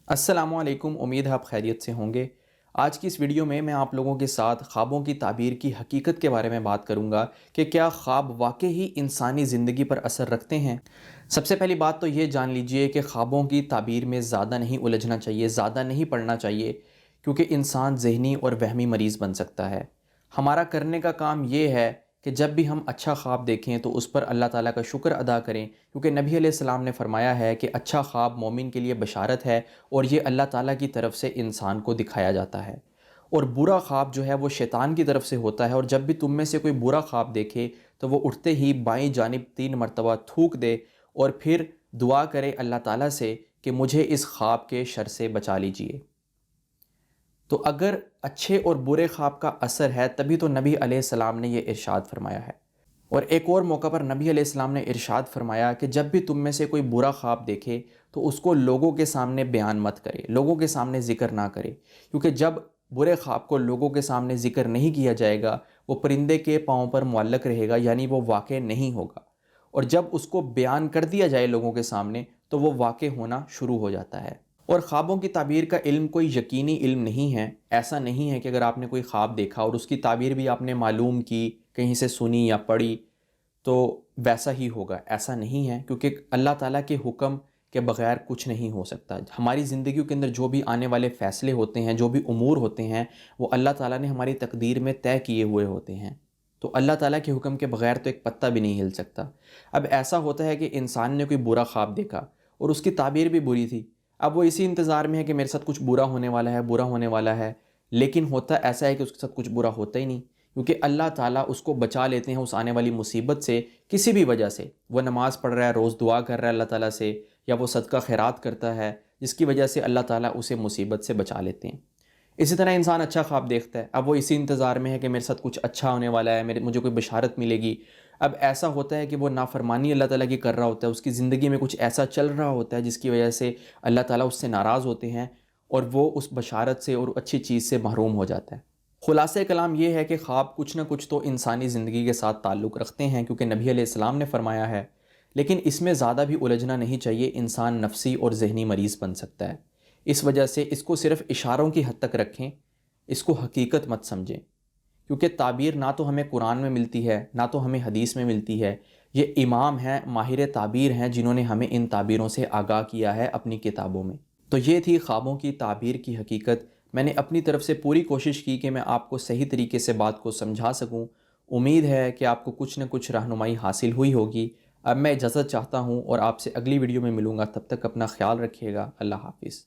अस्सलामु अलैकुम। उम्मीद है आप खैरियत से होंगे। आज की इस वीडियो में मैं आप लोगों के साथ ख्वाबों की ताबीर की हकीकत के बारे में बात करूंगा कि क्या ख्वाब वाकई ही इंसानी ज़िंदगी पर असर रखते हैं। सबसे पहली बात तो ये जान लीजिए कि ख्वाबों की ताबीर में ज़्यादा नहीं उलझना चाहिए, ज़्यादा नहीं पढ़ना चाहिए, क्योंकि इंसान ज़हनी और वहमी मरीज़ बन सकता है। हमारा करने का काम ये है कि जब भी हम अच्छा ख्वाब देखें तो उस पर अल्लाह ताला का शुक्र अदा करें, क्योंकि नबी अलैहिस्सलाम ने फरमाया है कि अच्छा ख्वाब मोमिन के लिए बशारत है और ये अल्लाह ताला की तरफ से इंसान को दिखाया जाता है। और बुरा ख्वाब जो है वो शैतान की तरफ से होता है, और जब भी तुम में से कोई बुरा ख्वाब देखे तो वो उठते ही बाईं जानिब 3 मरतबा थूक दे और फिर दुआ करे अल्लाह ताला से कि मुझे इस ख्वाब के शर से बचा लीजिए। तो अगर अच्छे और बुरे ख्वाब का असर है तभी तो नबी अलैहिस्सलाम ने ये इरशाद फरमाया है। और एक और मौका पर नबी अलैहिस्सलाम ने इरशाद फरमाया कि जब भी तुम में से कोई बुरा ख्वाब देखे तो उसको लोगों के सामने बयान मत करे, लोगों के सामने ज़िक्र ना करे, क्योंकि जब बुरे ख्वाब को लोगों के सामने ज़िक्र नहीं किया जाएगा वो परिंदे के पाँव पर मुअल्लक रहेगा, यानी वो वाक़ई नहीं होगा। और जब उसको बयान कर दिया जाए लोगों के सामने तो वो वाक़ई होना शुरू हो जाता है। और ख्वाबों की ताबीर का इल्म कोई यकीनी इल्म नहीं है। ऐसा नहीं है कि अगर आपने कोई ख्वाब देखा और उसकी ताबीर भी आपने मालूम की, कहीं से सुनी या पढ़ी, तो वैसा ही होगा, ऐसा नहीं है। क्योंकि अल्लाह ताला के हुक्म के बग़ैर कुछ नहीं हो सकता। हमारी ज़िंदगी के अंदर जो भी आने वाले फ़ैसले होते हैं, जो भी उमूर होते हैं, वो अल्लाह ताला ने हमारी तकदीर में तय किए हुए होते हैं। तो अल्लाह ताला के हुक्म के बग़ैर तो एक पत्ता भी नहीं हिल सकता। अब ऐसा होता है कि इंसान ने कोई बुरा ख्वाब देखा और उसकी ताबीर भी बुरी थी। अब वो इसी इंतज़ार में है कि मेरे साथ कुछ बुरा होने वाला है, बुरा होने वाला है। लेकिन होता ऐसा है कि उसके साथ कुछ बुरा होता ही नहीं, क्योंकि अल्लाह ताला उसको बचा लेते हैं उस आने वाली मुसीबत से किसी भी वजह से। वो नमाज़ पढ़ रहा है, रोज़ दुआ कर रहा है अल्लाह ताला से, या वो सदका खैरात करता है, जिसकी वजह से अल्लाह ताला उसे मुसीबत से बचा लेते हैं। इसी तरह इंसान अच्छा ख्वाब देखता है, अब वो इसी इंतज़ार में है कि मेरे साथ कुछ अच्छा होने वाला है, मुझे कोई बशारत मिलेगी। अब ऐसा होता है कि वो नाफरमानी अल्लाह ताला की कर रहा होता है, उसकी ज़िंदगी में कुछ ऐसा चल रहा होता है जिसकी वजह से अल्लाह ताला उससे नाराज़ होते हैं और वो उस बशारत से और अच्छी चीज़ से महरूम हो जाता है। खुलासे कलाम ये है कि ख्वाब कुछ ना कुछ तो इंसानी ज़िंदगी के साथ ताल्लुक़ रखते हैं, क्योंकि नबी अलैहिस्सलाम ने फरमाया है। लेकिन इसमें ज़्यादा भी उलझना नहीं चाहिए, इंसान नफसी और ज़हनी मरीज़ बन सकता है। इस वजह से इसको सिर्फ़ इशारों की हद तक रखें, इसको हकीकत मत समझें। क्योंकि ताबीर ना तो हमें कुरान में मिलती है, ना तो हमें हदीस में मिलती है। ये इमाम हैं, माहिर ताबीर हैं, जिन्होंने हमें इन ताबीरों से आगाह किया है अपनी किताबों में। तो ये थी ख्वाबों की ताबीर की हकीकत। मैंने अपनी तरफ से पूरी कोशिश की कि मैं आपको सही तरीके से बात को समझा सकूं। उम्मीद है कि आपको कुछ न कुछ रहनुमाई हासिल हुई होगी। अब मैं इजाज़त चाहता हूं और आपसे अगली वीडियो में मिलूँगा। तब तक अपना ख्याल रखिएगा। अल्लाह हाफ़िज़।